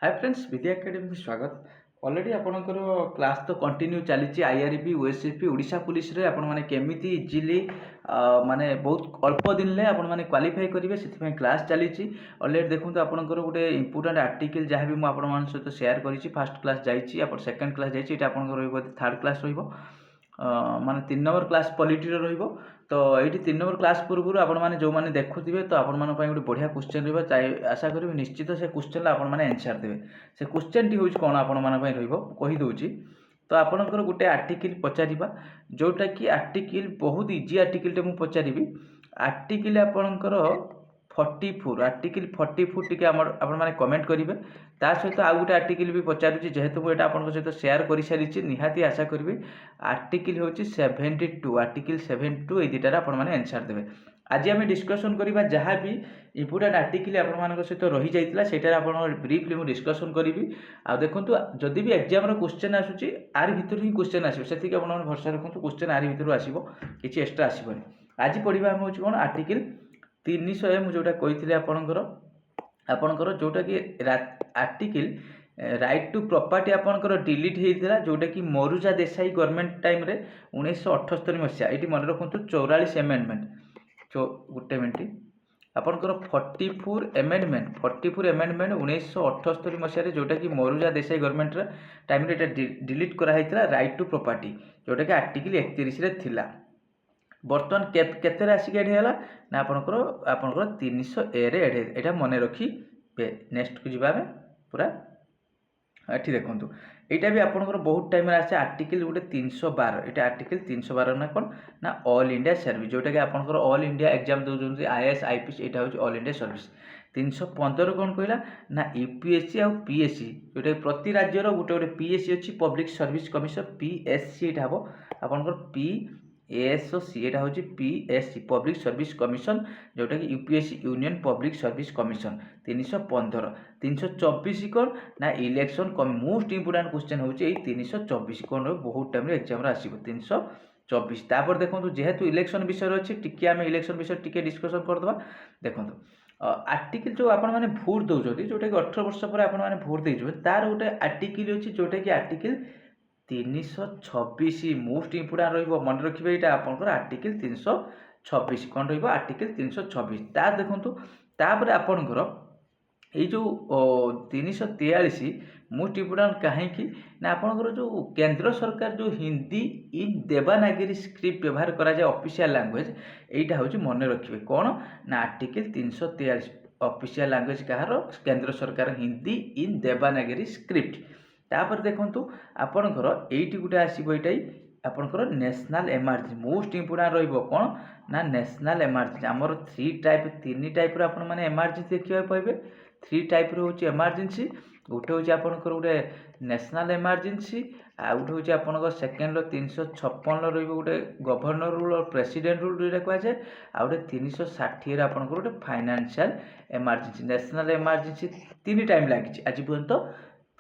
Hi friends विद्या academy में स्वागत। Already आपणकर क्लास तो कंटिन्यू चली आईआरबी ओएसएसपी ओडिशा पुलिस रे आपण माने केमिति इजीली माने बहुत अल्प दिन ले आपण माने क्वालिफाई करिवे सेति क्लास चली। ऑलरेडी देखो आपणकर गोटे इंपोर्टेंट आर्टिकल जहाँ भी आपण मान सहित शेयर करी फर्स्ट क्लास जाइए आप सेकेंड क्लास जाइए आपंकर थर्ड क्लास रहिबो माने 3 नंबर क्लास पॉलिटी रहिबो। तो ये 3 नंबर क्लास पूर्व आपण मैंने जो मैंने देखुवे तो आपण माने गोटे बढ़िया क्वेश्चन रहिबो आशा करी निश्चित से क्वेश्चन आपण मैंने आंसर देबे। से क्वेश्चन टी होउछ कोन आपण माने रहिबो कहि दउची। तो आपणकर गोटे आर्टिकल पचारिबा जोटा कि आर्टिकल बहुत इजी आर्टिकल टे मु पचारिबी। आर्टिकल आपणकर 44 आर्टिकल 44 टिके आपण माने कमेंट करिवे। ता सहित आ गोटे आर्टिकल भी पचारुची जेहेतु मु एटा आपण सहित शेयर करि सारिची निहाती आशा करिवे। आर्टिकल होची 72 आर्टिकल 72 ए दुटार आपण माने आंसर देबे। आज आम डिस्कसन करबा जहाँ भी इंपोर्टेंट आर्टिकल आपण मान सहित रही जाइतिला सेटा आपण ब्रीफली मु डिस्कसन करिवि। आ देखंतु जदि भी एग्जाम रो क्वेश्चन आसुची आर भितर ही क्वेश्चन आसीबो सेति आपण माने भरसा रखंतु क्वेश्चन आर भितर आसीबो किछि एक्स्ट्रा आसीबोनी। आज पढिबा हम होची कोन आर्टिकल 300 मु जोटा कहिथिले आपणकर जोटा कि आर्टिकल राइट टू प्रॉपर्टी आपणकर डिलीट होता जोटा कि मोरुजा देसाई गवर्नमेंट टाइम रे 1978 मसीहा ये मन रखु 44 एमेंडमेंट गोटे मिनट आपणकर 44 एमेंडमेंट 1978 मसीह जोटा कि मोरुजा देसाई गवर्नमेंट टाइम रे डिलीट कराइला राइट टू प्रॉपर्टी जोटा कि आर्टिकल 31 रे थिला। बर्तमान केते आसिक एड है ना आपणकर 300 ए रे एड एटा मन रखी नेक्स्ट को जीवा पूरा ये देखो यहाँ भी आपंकर बहुत टाइम आसे आर्टिकल गोटे 312 ये आर्टिकल 312 ना कौन ना ऑल इंडिया सर्विस जोटा कि आपंकर ऑल इंडिया एग्जाम दौरान आईएएस आईपीएस यहाँ हूँ ऑल इंडिया सर्विस। 315 कौन कहला ना यूपीएससी आ पीएससी जोटा प्रति राज्यर गोटे गोटे पीएससी अच्छी पब्लिक सर्विस कमिशन पीएससी यहाँ हम आपंकर पी एएससी यहाँ हूँ पीएससी पब्लिक सर्विस कमिशन जोटा कि UPSC union public service commission 315। 324 कौन ना इलेक्शन मोस्ट इंपोर्टेंट क्वेश्चन हूँ 324 कौन बहुत टाइम एग्जाम आसो 324। तापर देखो जेहेतु इलेक्शन विषय अच्छे टी आम इलेक्शन विषय टी डिस्कसन करदे। देखो आर्टिकल जो आपण मैंने भोट दौरान जोटा कि 18 वर्ष पर आपण मैंने भोट दे तार गोटे आर्टिकल अच्छी जोटा कि आर्टिकल 326 मोस्ट इंपोर्टेंट रहिबो मन रखिबे एटा आपनकर आर्टिकल 326 कोन रहिबो आर्टिकल 326 ता देखंतु तापर आपनकर ए जो 343 मोस्ट इंपोर्टेंट काहे कि ना आपनकर जो केंद्र सरकार जो हिंदी इन देवनागरी स्क्रिप्ट व्यवहार करा जाय ऑफिशियल लैंग्वेज एटा होची मन रखिबे कोन ना आर्टिकल 343 ऑफिशियल लैंग्वेज कहार केंद्र सरकार हिंदी इन देवनागरी स्क्रिप्ट। तापर देखंतु आपनकर एइटी गुटे आसीबो एटाई आपनकर नेशनल इमरजेंसी मोस्ट इंपोर्टेंट रहिबो कोन ना नेशनल इमरजेंसी हमर 3 टाइप रो आपन माने इमरजेंसी देखिबा पाइबे 3 टाइप रो होची इमरजेंसी गोटे होची आपनकर गोटे नेशनल इमरजेंसी आ गोटे होची आपनकर सेकेंड रो 356 रो रहिबो गोटे गवर्नर रूल और प्रेसिडेंट रूल रे कहै छै आ गोटे 360 रो आपनकर गोटे financial emergency national emergency 3 time लागि छि आज पर्यंत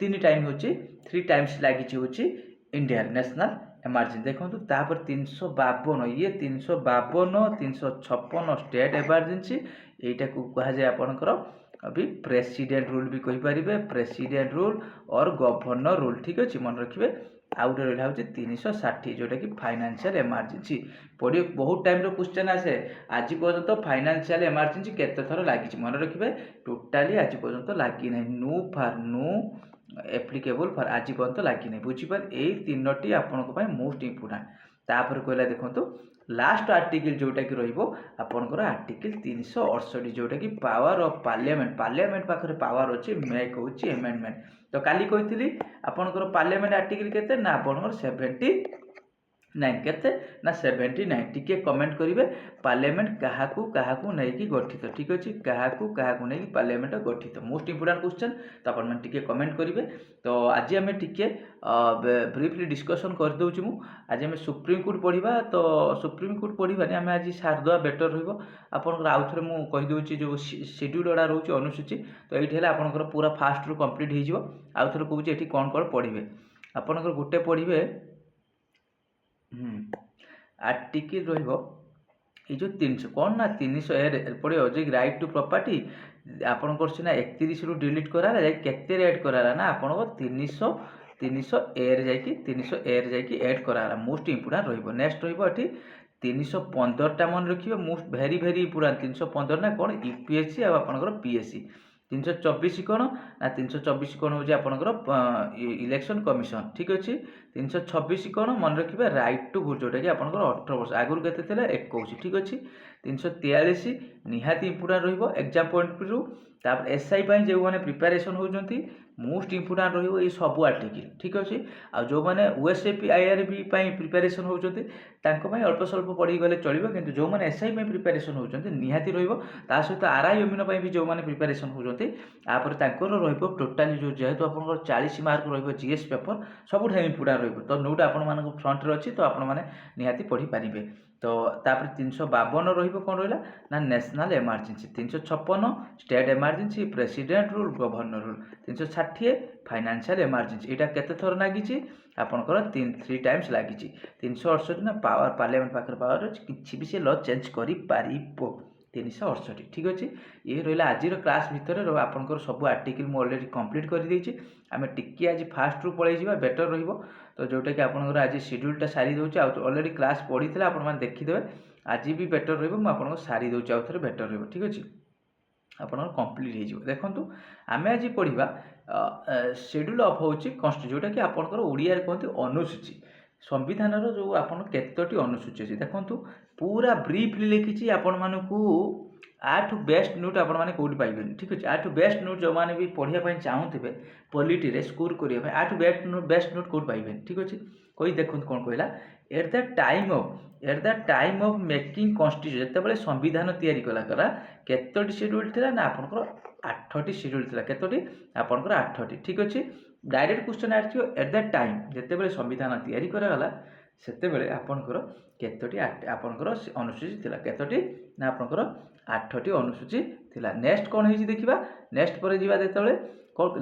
3 टाइम होची 3 टाइम्स लागि होची इंडिया नेशनल इमरजेंसी। देखो तापर 352 ये 352 356 स्टेट इमरजेंसी एटा को कहा जाय आपनकर अभी प्रेसिडेंट रूल भी कहि परिबे प्रेसिडेंट रूल और गवर्नर रूल ठीक अछि मन रखिबे। आउट रहा हूँ 360 जोटा कि फाइनेंशियल इमरजेंसी पढ़िए बहुत टाइम रो क्वेश्चन आसे आज पर्यंत फाइनेंशियल इमरजेंसी केते थर लागि मन रखिबे टोटाली आज पर्यंत लागि नै नो एप्लिकेबल फॉर आज पर्यंत लगी नहीं बुझीपार यही 3टी आपंक मोस्ट इंपोर्टेंट। तापर कहला देखो लास्ट आर्टिकल जोटा कि रहिबो आपनकर आर्टिकल 368 जोटा कि पावर ऑफ पार्लियामेंट पार्लियामेंट पाखरे पावर अच्छे मेक होची अमेंडमेंट। तो काली कहितली आपनकर पार्लियामेंट आर्टिकल केते ना आपनकर 79 केते ना 79 टिके कमेंट करिवे पार्लियामेंट काहाकू नहीं कि गठित ठीक अछि काहाकू नहीं कि पार्लियामेंट गठित मोस्ट इंपोर्टेंट क्वेश्चन तो अपन मन टिके कमेंट करिवे। तो आज आम टिके ब्रीफली डिस्कसन कर दउछु मु आज आम सुप्रीम कोर्ट पढ़िबा। तो सुप्रीम कोर्ट पढ़िबानी आम आज सारदवा बेटर रहिबो आपनकर आउ थरे मु कहि दउछि जो शेड्यूल ओडा रहउछि अनुसूची तो एठी हला आपनकर पूरा फास्ट रू कंप्लीट हे जिवो आउ थरे कहउछि एठी कोन कोन पढ़िबे आपनकर गुटे पढ़िबे आर्टिकल रहिबो ये जो 300 कौन ना 300 पड़े जो राइट टू प्रॉपर्टी ଆପଣଙ୍କର ସିନା 31ରୁ ଡିଲିଟ୍ କରାହେଲା ଯାଇକି କେତେରେ ଆଡ଼୍ କରାହେଲା ନା ଆପଣଙ୍କ 300 ଯାଇକି 300 ଯାଇକି ଆଡ଼୍ କରାହେଲା। ମୋଷ୍ଟ ଇମ୍ପୋର୍ଟାଣ୍ଟ ରହିବ। ନେକ୍ସଟ ରହିବ ଏଠି 315ଟା ମନେ ରଖିବେ, ମୋଷ୍ଟ ଭେରି ଇମ୍ପୋର୍ଟାଣ୍ଟ। 315 ନା କ'ଣ, ୟୁପିଏସସି ଆଉ ଆପଣଙ୍କର ପିଏସସି। 324 କ'ଣ ନା 324 କ'ଣ ହେଉଛି ଆପଣଙ୍କର ଇଲେକ୍ସନ୍ କମିଶନ, ଠିକ୍ ଅଛି। 326 କ'ଣ ମନେ ରଖିବେ, ରାଇଟ୍ ଟୁ ଭୋଟ୍, ଯେଉଁଟାକି ଆପଣଙ୍କର 18 ବର୍ଷ, ଆଗରୁ କେତେ ଥିଲା 21, ଠିକ୍ ଅଛି। 343 ନିହାତି ଇମ୍ପୋର୍ଟାଣ୍ଟ ରହିବ ଏକ୍ଜାମ୍ ପଏଣ୍ଟ ଅଫ୍ ଭ୍ୟୁ। ତାପରେ ଏସ୍ଆଇ ପାଇଁ ଯେଉଁମାନେ ପ୍ରିପାରେସନ୍ ହେଉଛନ୍ତି ମୋଷ୍ଟ ଇମ୍ପୋର୍ଟାଣ୍ଟ ରହିବ ଏଇ ସବୁ ଆର୍ଟିକିଲ୍, ଠିକ୍ ଅଛି। ଆଉ ଯେଉଁମାନେ ଓଏସ୍ଏପି ଆଇଆର୍ବି ପାଇଁ ପ୍ରିପାରେସନ୍ ହେଉଛନ୍ତି ତାଙ୍କ ପାଇଁ ଅଳ୍ପ ସ୍ୱଳ୍ପ ପଢ଼ିକି ଗଲେ ଚଳିବ, କିନ୍ତୁ ଯେଉଁମାନେ ଏସ୍ଆଇ ପାଇଁ ପ୍ରିପାରେସନ୍ ହେଉଛନ୍ତି ନିହାତି ରହିବ। ତା ସହିତ ଆର୍ଆଇ ଅମିନ ପାଇଁ ବି ଯେଉଁମାନେ ପ୍ରିପାରେସନ୍ ହେଉଛନ୍ତି ତାପରେ ତାଙ୍କର ରହିବ ଟୋଟାଲି ଯେହେତୁ ଆପଣଙ୍କର 40 ମାର୍କ ରହିବ ଜିଏସ୍ ପେପର୍, ସବୁଠାରୁ ଇମ୍ପୋର୍ଟାଣ୍ଟ ରହିବ। ତ ନୋଟ୍ ଆପଣମାନଙ୍କ ଫ୍ରଣ୍ଟରେ ଅଛି, ତ ଆପଣମାନେ ନିହାତି ପଢ଼ିପାରିବେ। ତ ତାପରେ 352 ରହିବ କ'ଣ ରହିଲା ନା national emergency. 356 state emergency, president rule, governor rule. 360 financial emergency. ଏଇଟା କେତେ ଥର ଲାଗିଛି ଆପଣଙ୍କର 3 ଟାଇମ୍ସ ଲାଗିଛି। 368 ନା ପାୱାର, ପାର୍ଲାମେଣ୍ଟ ପାଖରେ ପାୱାର ଅଛି, କିଛି ବି ସେ ଲ ଚେଞ୍ଜ କରିପାରିବ। 368, ଠିକ୍ ଅଛି। ଇଏ ରହିଲା ଆଜିର କ୍ଲାସ୍ ଭିତରେ ଆପଣଙ୍କର ସବୁ ଆର୍ଟିକିଲ୍ ମୁଁ ଅଲରେଡ଼ି କମ୍ପ୍ଲିଟ୍ କରିଦେଇଛି। ଆମେ ଟିକେ ଆଜି ଫାଷ୍ଟରୁ ପଳେଇଯିବା, ବେଟର୍ ରହିବ। ତ ଯେଉଁଟାକି ଆପଣଙ୍କର ଆଜି ସିଡ୍ୟୁଲ୍ଟା ସାରି ଦେଉଛି, ଆଉ ଅଲରେଡ଼ି କ୍ଲାସ୍ ପଢ଼ିଥିଲେ ଆପଣମାନେ ଦେଖିଦେବେ, ଆଜି ବି ବେଟର୍ ରହିବ। ମୁଁ ଆପଣଙ୍କୁ ସାରି ଦେଉଛି, ଆଉ ଥରେ ବେଟର୍ ରହିବ, ଠିକ୍ ଅଛି। ଆପଣଙ୍କର କମ୍ପ୍ଲିଟ୍ ହେଇଯିବ। ଦେଖନ୍ତୁ ଆମେ ଆଜି ପଢ଼ିବା ସିଡ୍ୟୁଲ୍ ଅଫ୍ ହେଉଛି ଯେଉଁଟାକି ଆପଣଙ୍କର ଓଡ଼ିଆରେ କୁହନ୍ତି ଅନୁସୂଚୀ। ସମ୍ବିଧାନର ଯେଉଁ ଆପଣ କେତୋଟି ଅନୁସୂଚୀ ଅଛି ଦେଖନ୍ତୁ, ପୁରା ବ୍ରିଫଲି ଲେଖିଛି ଆପଣମାନଙ୍କୁ। ଆଠୁ ବେଷ୍ଟ ନୋଟ୍ ଆପଣମାନେ କେଉଁଠି ପାଇବେନି, ଠିକ୍ ଅଛି। ଆଠୁ ବେଷ୍ଟ ନୋଟ୍ ଯେଉଁମାନେ ବି ପଢ଼ିବା ପାଇଁ ଚାହୁଁଥିବେ ପଲିଟିରେ ସ୍କୋର୍ କରିବା ପାଇଁ, ଆଠୁ ବେଷ୍ଟ ନୋଟ୍ କେଉଁଠି ପାଇବେନି, ଠିକ୍ ଅଛି। କହି ଦେଖନ୍ତୁ କ'ଣ କହିଲା, at the time of making constitution, ଯେତେବେଳେ ସମ୍ବିଧାନ ତିଆରି କଲା କେତୋଟି ସିଡ୍ୟୁଲ୍ ଥିଲା ନା ଆପଣଙ୍କର 8ଟି ସିଡ୍ୟୁଲ୍ ଥିଲା। କେତୋଟି ଆପଣଙ୍କର 8ଟି, ଠିକ୍ ଅଛି। ଡାଇରେକ୍ଟ କ୍ୱେଶ୍ଚନ୍ ଆସିବ, ଏଟ୍ ଦ ଟାଇମ୍, ଯେତେବେଳେ ସମ୍ବିଧାନ ତିଆରି କରାଗଲା ସେତେବେଳେ ଆପଣଙ୍କର କେତୋଟି ଆପଣଙ୍କର ଅନୁସୂଚୀ ଥିଲା, କେତୋଟି ନା ଆପଣଙ୍କର 8ଟି ଅନୁସୂଚୀ ଥିଲା। ନେକ୍ସଟ କ'ଣ ହେଇଛି ଦେଖିବା, ନେକ୍ସଟ ପରେ ଯିବା ଯେତେବେଳେ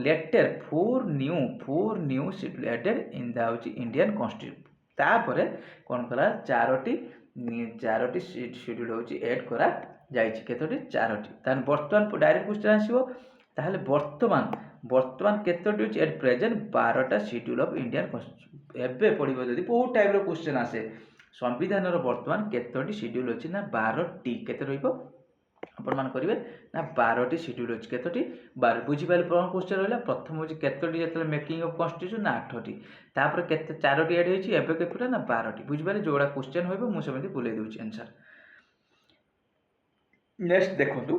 letter four new schedule added in the ହେଉଛି ଇଣ୍ଡିଆନ୍ କନଷ୍ଟିଟ୍ୟୁସନ୍। ତାପରେ କ'ଣ କଲା, ଚାରୋଟି ସିଡ୍ୟୁଲ୍ ହେଉଛି ଏଡ୍ କରାଯାଇଛି। କେତୋଟି, 4ଟି। ତାହେଲେ ବର୍ତ୍ତମାନ ଡାଇରେକ୍ଟ କ୍ୱେଶ୍ଚନ୍ ଆସିବ, ତାହେଲେ ବର୍ତ୍ତମାନ କେତୋଟି ହେଉଛି ଏଟ୍ ପ୍ରେଜେଣ୍ଟ 12ଟା ସିଡ୍ୟୁଲ୍ ଅଫ୍ ଇଣ୍ଡିଆନ୍ କନଷ୍ଟିଟ୍ୟୁସନ୍। ଏବେ ପଡ଼ିବ ଯଦି ବହୁତ ଟାଇପ୍ର କ୍ୱେଶ୍ଚନ୍ ଆସେ, ସମ୍ବିଧାନର ବର୍ତ୍ତମାନ କେତୋଟି ସିଡ୍ୟୁଲ୍ ଅଛି ନା 12ଟି। କେତେ ରହିବ ଆପଣମାନେ କରିବେ ନା 12ଟି ସିଡ୍ୟୁଲ୍ ଅଛି। କେତୋଟି, 12। ବୁଝିପାରିଲେ କ'ଣ କ୍ୱେଶ୍ଚନ୍ ରହିଲା, ପ୍ରଥମ ହେଉଛି କେତୋଟି ଯେତେବେଳେ ମେକିଂ ଅଫ୍ କନଷ୍ଟିଟ୍ୟୁସନ୍ ନା 8ଟି, ତାପରେ କେତେ 4ଟି ଆଡ଼୍ ହେଇଛି, ଏବେ କେତେଟା ନା 12ଟି। ବୁଝିପାରିଲେ, ଯେଉଁଗୁଡ଼ା କ୍ୱେଶ୍ଚନ୍ ହୋଇବ ମୁଁ ସେମିତି ବୁଲେଇ ଦେଉଛି ଆନ୍ସର୍। ନେକ୍ସଟ ଦେଖନ୍ତୁ,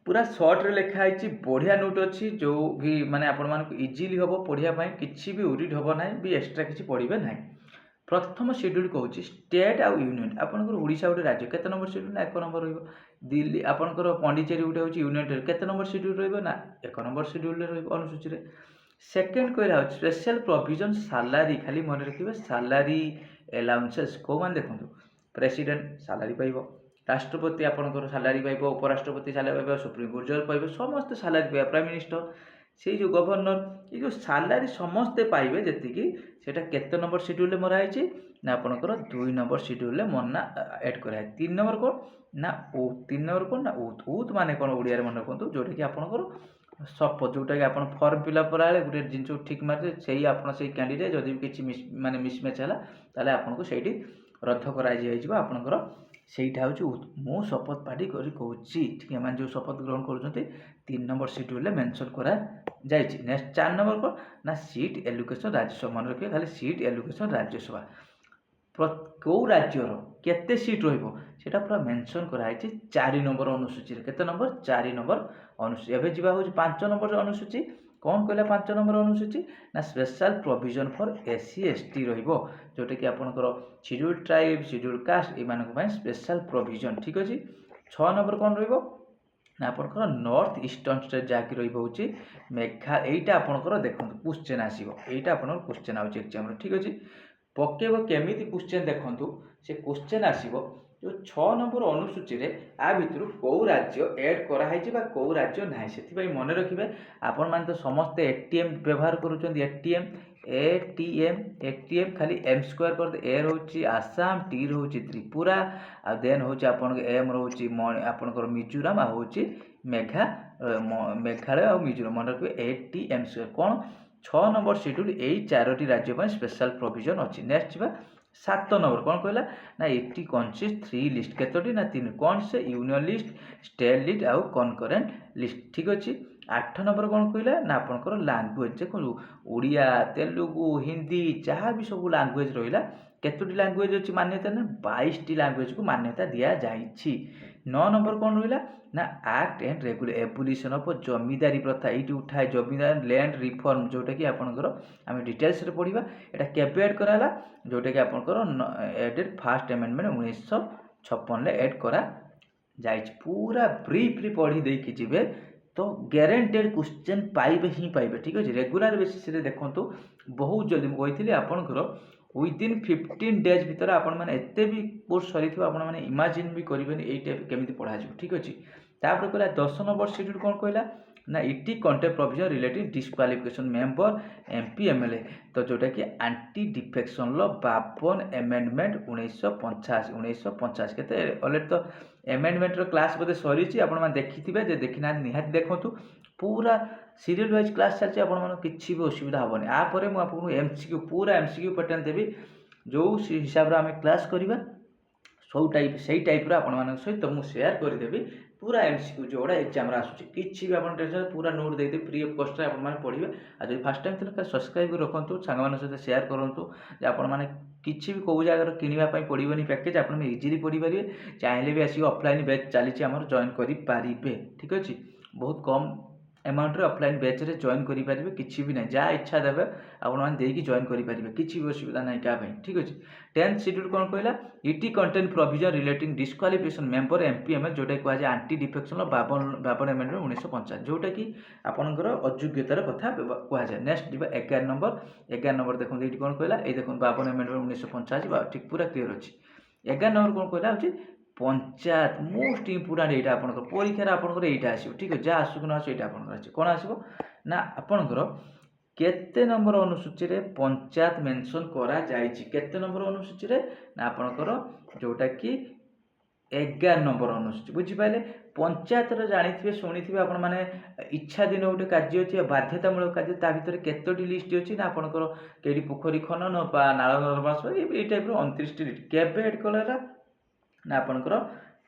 ପୁରା ସର୍ଟରେ ଲେଖା ହେଇଛି, ବଢ଼ିଆ ନୋଟ୍ ଅଛି, ଯେଉଁ ବି ମାନେ ଆପଣମାନଙ୍କୁ ଇଜିଲି ହେବ ପଢ଼ିବା ପାଇଁ, କିଛି ବି ଉରିଡ୍ ହେବ ନାହିଁ, ବି ଏକ୍ସଟ୍ରା କିଛି ପଢ଼ିବେ ନାହିଁ। ପ୍ରଥମ ସିଡ୍ୟୁଲ୍ କହୁଛି ଷ୍ଟେଟ୍ ଆଉ ୟୁନିୟନ୍। ଆପଣଙ୍କର ଓଡ଼ିଶା ଗୋଟେ ରାଜ୍ୟ, କେତେ ନମ୍ବର ସିଡ୍ୟୁଲ୍ ନା 1 ନମ୍ବର ରହିବ। ଦିଲ୍ଲୀ ଆପଣଙ୍କର ପଣ୍ଡିଚେରୀ ଗୋଟେ ହେଉଛି ୟୁନିୟନ୍ ଟେରିଟୋରୀ, କେତେ ନମ୍ବର ସିଡ୍ୟୁଲ୍ ରହିବ ନା 1 ନମ୍ବର ସିଡ୍ୟୁଲ୍ରେ ରହିବ ଅନୁସୂଚୀରେ। ସେକେଣ୍ଡ କହିଲା ହେଉଛି ସ୍ପେଶାଲ୍ ପ୍ରୋଭିଜନ୍ ସାଲାରୀ, ଖାଲି ମନେ ରଖିବେ ସାଲାରୀ ଆଲାଉନ୍ସେସ୍। କେଉଁମାନେ ଦେଖନ୍ତୁ, ପ୍ରେସିଡେଣ୍ଟ ସାଲାରୀ ପାଇବ, ରାଷ୍ଟ୍ରପତି ଆପଣଙ୍କର ସାଲାରୀ ପାଇବ, ଉପରାଷ୍ଟ୍ରପତି ସାଲାରୀ ପାଇବ, ସୁପ୍ରିମକୋର୍ଟ ଜଜ୍ ପାଇବେ, ସମସ୍ତେ ସାଲାରୀ ପାଇବେ, ପ୍ରାଇମ୍ ମିନିଷ୍ଟର, ସେଇ ଯେଉଁ ଗଭର୍ଣ୍ଣର, ଏଇ ଯେଉଁ ସାଲାରୀ ସମସ୍ତେ ପାଇବେ ଯେତିକି, ସେଇଟା କେତେ ନମ୍ବର ସିଡ୍ୟୁଲ୍ରେ ମରା ହେଇଛି ନା ଆପଣଙ୍କର 2 ନମ୍ବର ସିଡ୍ୟୁଲ୍ରେ ମନା ଆଡ଼୍ କରାଯାଇଛି। 3 ନମ୍ବର କ'ଣ ନା ଓଥ୍। 3 ନମ୍ବର କ'ଣ ନା ଓଥ୍। ଓଥ୍ ମାନେ କ'ଣ ଓଡ଼ିଆରେ ମନେ ରଖନ୍ତୁ, ଯେଉଁଟାକି ଆପଣଙ୍କର ଶପଥ, ଯେଉଁଟାକି ଆପଣ ଫର୍ମ ଫିଲ୍ଅପ୍ କଲାବେଳେ ଗୋଟେ ଜିନିଷ ଠିକ୍ ମାରିବେ, ସେଇ ଆପଣ ସେଇ କ୍ୟାଣ୍ଡିଡେଟ୍ ଯଦି ବି କିଛି ମିସ୍ମ୍ୟାଚ୍ ହେଲା ତାହେଲେ ଆପଣଙ୍କୁ ସେଇଠି ରଦ୍ଦ କରାଯାଇଯିବ ଆପଣଙ୍କର, ସେଇଟା ହେଉଛି ଓଥ୍। ମୁଁ ଶପଥ ପାଠ କରି କହୁଛି, ଠିକ୍ ଏମାନେ ଯେଉଁ ଶପଥ ଗ୍ରହଣ କରୁଛନ୍ତି 3 ନମ୍ବର ସିଡ୍ୟୁଲ୍ରେ ମେନସନ୍ କରାଯାଇଛି। ନେକ୍ସଟ 4 ନମ୍ବର କ'ଣ ନା ସିଟ୍ ଏଲୋକେସନ୍ ରାଜ୍ୟସଭା। ମନେ ରଖିବେ ଖାଲି ସିଟ୍ ଏଲୋକେସନ୍ ରାଜ୍ୟସଭା, କେଉଁ ରାଜ୍ୟର କେତେ ସିଟ୍ ରହିବ ସେଇଟା ପୁରା ମେନସନ୍ କରାଯାଇଛି 4 ନମ୍ବର ଅନୁସୂଚୀରେ। କେତେ ନମ୍ବର, 4 ନମ୍ବର ଅନୁସୂଚୀ। ଏବେ ଯିବା ହେଉଛି 5 ନମ୍ବର ଅନୁସୂଚୀ। କ'ଣ କହିଲା 5 ନମ୍ବର ଅନୁସୂଚୀ ନା special provision for SC ST ରହିବ, ଯେଉଁଟାକି ଆପଣଙ୍କର ସିଡ୍ୟୁଲ୍ ଟ୍ରାଇବ୍, ସିଡ୍ୟୁଲ୍ କାଷ୍ଟ, ଏମାନଙ୍କ ପାଇଁ ସ୍ପେଶାଲ୍ ପ୍ରୋଭିଜନ୍, ଠିକ୍ ଅଛି। 6 ନମ୍ବର କ'ଣ ରହିବ ନା ଆପଣଙ୍କର ନର୍ଥ ଇଷ୍ଟର୍ଣ୍ଣ ଷ୍ଟେଟ୍, ଯାହାକି ରହିବ ହେଉଛି ଏଇଟା ଆପଣଙ୍କର ଦେଖନ୍ତୁ କ୍ୱେଶ୍ଚନ୍ ଆସିବ, ଏଇଟା ଆପଣଙ୍କର କ୍ୱେଶ୍ଚନ୍ ଆସୁଛି ଏକ୍ଜାମ୍ରେ, ଠିକ୍ ଅଛି। ପକେଇବ କେମିତି କ୍ୱେଶ୍ଚନ୍ ଦେଖନ୍ତୁ, ସେ କ୍ୱେଶ୍ଚନ୍ ଆସିବ ଯେଉଁ 6 ନମ୍ବର ଅନୁସୂଚୀରେ ଆ ଭିତରୁ କେଉଁ ରାଜ୍ୟ ଆଡ଼୍ କରାହେଇଛି ବା କେଉଁ ରାଜ୍ୟ ନାହିଁ। ସେଥିପାଇଁ ମନେ ରଖିବେ, ଆପଣମାନେ ତ ସମସ୍ତେ ATM ବ୍ୟବହାର କରୁଛନ୍ତି, ATM ଖାଲି M² କରିଦେବେ। A ରହୁଛି ଆସାମ, T ରହୁଛି ତ୍ରିପୁରା, ଆଉ ଦେନ୍ ହେଉଛି ଆପଣଙ୍କ M ରହୁଛି ଆପଣଙ୍କର ମିଜୋରାମ, ଆଉ ହେଉଛି मेघालय और मिजोरम मन रखिए ATMC कौन 6 नंबर शेड्यूल यही 4टी राज्य स्पेशल प्रोविजन अच्छी नेक्स्ट जा 7 नंबर कौन कहला ना इट कंसिस्ट 3 लिस्ट केतोटी ना 3 कौन से यूनियन लिस्ट स्टेट लिस्ट आउ कनकरेंट लिस्ट ठीक अच्छे 8 नंबर कौन कहला ना आपंकर लांगुएज देखो ओडिया तेलुगु हिंदी जहाँ भी सब लांगुएज रहा केतोटी लांगुएज अच्छी मान्यता ना 22टी लांगुएज को मान्यता दि जाइए 9 नंबर कौन रहा ना एक्ट एंड रेगुले एबुलिशन ऑफ जमीदारी प्रथा ये उठाए जमीदार लैंड रिफॉर्म जोटा कि आपंकर आम डिटेल्स पढ़ा यहाँ केवे एड कराला जोटा कि आपंकर एडेड फास्ट एमेंडमेंट 1956 एड करा पूरा ब्रीफली पढ़ी देकी जीवे तो ग्यारंटेड क्वेश्चन पाइबे ही पाइबे ठीक अच्छे रेगुलर बेसिस देखो बहुत जल्दी मुझे आपंकर विदिन 15 डेज भितर आपण मैंने एते भी कोर्स सरी आपण मैंने इमेजिन भी करेंगे ये टाइप केमी पढ़ा ठीक अच्छे तापर कहला 10 नंबर शेड्यूल कौन कहला ना it content provision relative disqualification member MP MLA तो जोटा कि एंटी डिफेक्शन लॉ 52 एमेंडमेंट 1985 के अलरेडी तो एमेंडमेंट क्लास बोधे सरी आप देखिए देखी ना निहाती देखूँ पूरा सीरियल वाइज क्लास चलती आप किसी भी असुविधा हेनी आपर मुझे MCQ पूरा MCQ पैटर्न देवी जो हिसाब से आम क्लास करवा सब टाइप से टाइप आपण सहित मुझे सेयार करदेवी पूरा MCQ जोड़ा एग्जाम आसूँ किसी भी आप टेंशन पूरा नोट देते फ्री ऑफ कॉस्ट आपने पढ़े आज फर्स्ट टाइम थी सब्सक्राइब रखुँ सांग सहित सेयार करूँ आपने किसी भी कौ जगार किनापी पड़ोनी पैकेज आप इजिली पढ़ी पारे चाहिए भी आसिक ऑफलाइन बैच चली आम जॉइन करेंगे ठीक अच्छे बहुत कम अमाउंट ऑफलाइन बैच रे जॉइन करेंगे किसी भी ना जहाँ इच्छा देवे आपड़ी जॉइन करेंगे किसी भी असुविधा ना क्या ठीक अच्छे 10th शेड्यूल कौन कहला it content provision relating disqualification member MP ML जोटा कहुए एंटी डिफेक्शन 52 एमेंडमेंट 1950 जोटा कि आपंकर अयोग्यतार कथा कहुए नेक्स्ट जी 11 नंबर देखो ये कौन कहला ये देखो 52 एमेंडमेंट 1985 ठीक पूरा क्लीयर अच्छी 11 नंबर कौन कहला हूँ पंचायत मोस्ट इम्पोर्टाट यहाँ आपंकर परीक्षार आपंकर यहाँ आसो ठीक है जहाँ आसुक न आसो यहाँ आपंकर कौन आसो ना आपंकर केते नंबर अनुसूची रे पंचायत मेंशन करा जायछि केते नंबर अनुसूची रे ना आपनकर जोटा कि 11 नंबर अनुसूची बुझी पाइले पंचायत रे जानिथिबे सुनिथिबे आपन माने इच्छा दिन गोटे कार्य अछि बाध्यतामूलक कार्य ता भितर केतोटी लिस्ट अछि ना आपनकर केडी पोखरी खनन बा नाଳ निर्माण ए टाइप रो 29 टी केबे एड कलरा ना आपनकर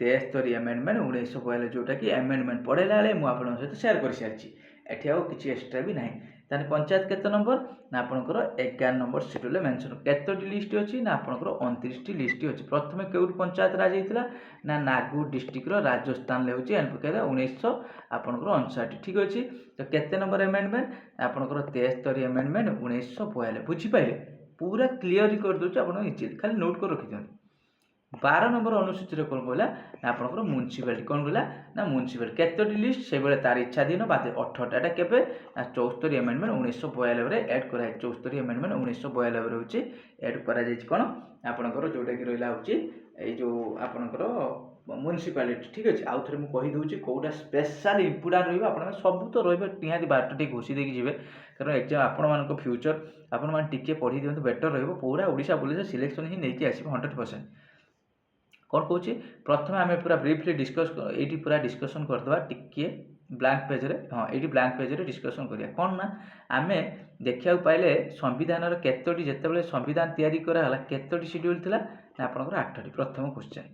73 एमेंडमेंट 1942 जोटा कि एमेंडमेंट पढ़ेला बेले मु आपन सहित शेयर कर सारिछि एठी आउ किछि एक्स्ट्रा भी नाही ताने पंचायत केते नंबर ना आपनकर 11 नंबर शेड्यूल मेंशन केतोटी लिस्ट अछि ना आपनकर 29 टी लिस्ट अछि प्रथमे केउट पंचायत राज हेतिला ना नागौर डिस्ट्रिक्ट रो राजस्थान ले होछि एनपकेदा 1900 आपनकर 59 ठीक अछि तो केते नंबर एमेंडमेंट आपनकर 73 एमेंडमेंट 1942 बुझी पाइले पूरा क्लियर कर दोछ आपन इजी खाली नोट कर रखि दियौ 12 नंबर अनुसूची कौन कहला आपंकर म्यूनिसिपालिटी कौन कहला ना म्यूनिसिपालिटी केतोटी लिस्ट से बेले तार इच्छाधीन बाद 18टा केबे ना 74 एमेंडमेंट 1942 एड करा 74 एमेंडमेंट 1942 होची एड करा जाय कोन आपनकर जोटा कि रहला होची ए जो आपनकर म्यूनिसिपालिटी ठीक अछि आउ थरे मु कहि दोची कोडा स्पेशल इंपोर्टेंट रहबा आपन सब तो रहबा निहाती बाटटी घोषी देकी जिवे कारण एग्जाम आपण मानको फ्यूचर आपण मान टिके पढी दियंतु बेटर रहबो पूरा ओडिसा पुलिस सिलेक्शन ही नेकी आसी 100% कौन कौच प्रथम आम पूरा ब्रीफली डिस्कस ये पूरा डिस्कसन करदे टिके ब्लैंक पेज रे हाँ ये ब्लैंक पेज रे डिस्कसन करिया कौन ना आम देखा पाइले संविधान केतोटी जितेबाला संविधान तैयारी कराला केतोटी शेड्यूल थिला ना आपनकर 8टी प्रथम क्वेश्चन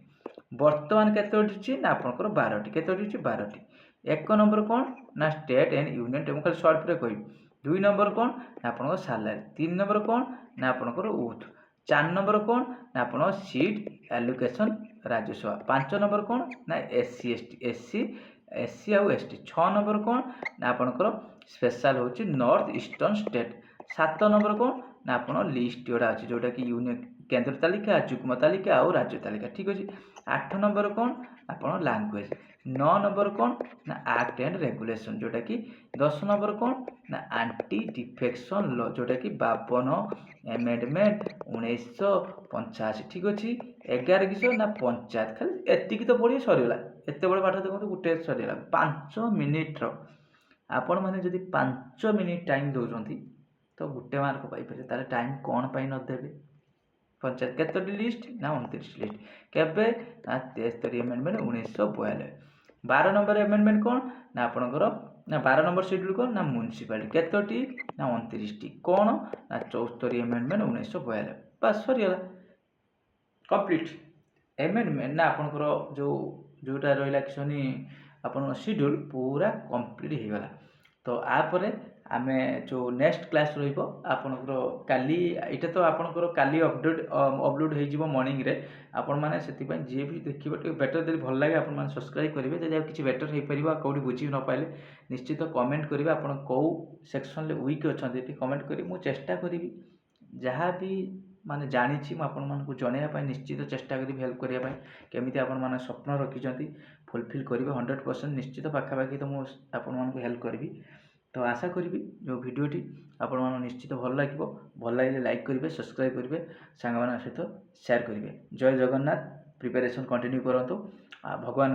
वर्तमान केतोटी ना आपनकर 12टी केतोटी 12टी 1 नंबर कौन ना स्टेट एंड यूनियन टेम खाली शॉर्ट रे कहि 2 नंबर कौन ना आपनकर सैलरी 3 नंबर कौन ना आपनकर ओथ 4 नंबर कौन ना आपण सीट एलोकेशन राज्यसभा 5 नंबर कौन ना एससी आउ एसटी 6 नंबर कौन ना आपणकर स्पेशल होची नॉर्थ ईस्टर्न स्टेट 7 नंबर कौन ना आपण लिस्ट जोड़ा अच्छी जोटा कि यूनियन केंद्र तालिका जुग्म तालिका और राज्य तालिका ठीक अच्छे 8 नंबर कौन आपण लैंग्वेज 9 नंबर कौन ना एक्ट एंड रेगुलेशन जोटा कि 10 नंबर कौन ना एंटी डिफेक्शन लॉ जोटा कि 52 एमेंडमेंट 1985 ठीक अच्छे 11 किस ना पंचायत खाली एतिक तो पढ़ी सरीगला एत बड़ पाठ देखो गोटे सरीगला 5 मिनिट आपण मैंने जदि 5 मिनिट टाइम दौरान तो गोटे मार्क पाइपर तार टाइम कौन पाई नदेवे पंचायत केतोटी लिस्ट ना 29 लिस्ट केबे ना 73 एमेंडमेंट 1942 12 नंबर एमेंडमेंट कौन ना आपणकर ना 12 नंबर शेड्यूल कौन ना म्युनिसिपालिटी केतोटी ना 29टी कौन ना 74 एमेंडमेंट 1992 बस सरीगला कंप्लीट एमेंडमेंट ना आपणकर जो जोटा रहा किसी आपण शेड्यूल पूरा कंप्लीट हो गला। तो आपर आम जो नेक्स्ट क्लास रपणकर काली यहाँ तो आपंकर काली अपलोड हो मॉर्निंग रे आपण मैंने से जी भी देखिए बेटर जब भल लगे आप सब्सक्राइब करेंगे जब किसी बेटर हो पार कौटी बुझी न पाइले निश्चित कमेंट करेंगे आप कौ सेक्शन वीक अच्छा कमेंट करी मुझे चेष्टा करी जहाँ भी माने जानी आपको जनवाई निश्चित चेष्टा करी हेल्प करने केमी आप स्वप्न रखी फुलफिल करेंगे 100% निश्चित पाखापाखि तो मुझे आपको हेल्प करी। तो आशा करी जो वीडियोटी आपण निश्चित भल लगे भल लगे लाइक करेंगे सब्सक्राइब करेंगे सांग मान सहित शेयर करेंगे। जय जगन्नाथ प्रिपेरेसन कंटिन्यू करूँ भगवान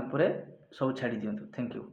सब छाड़ी दिंतु। Thank you.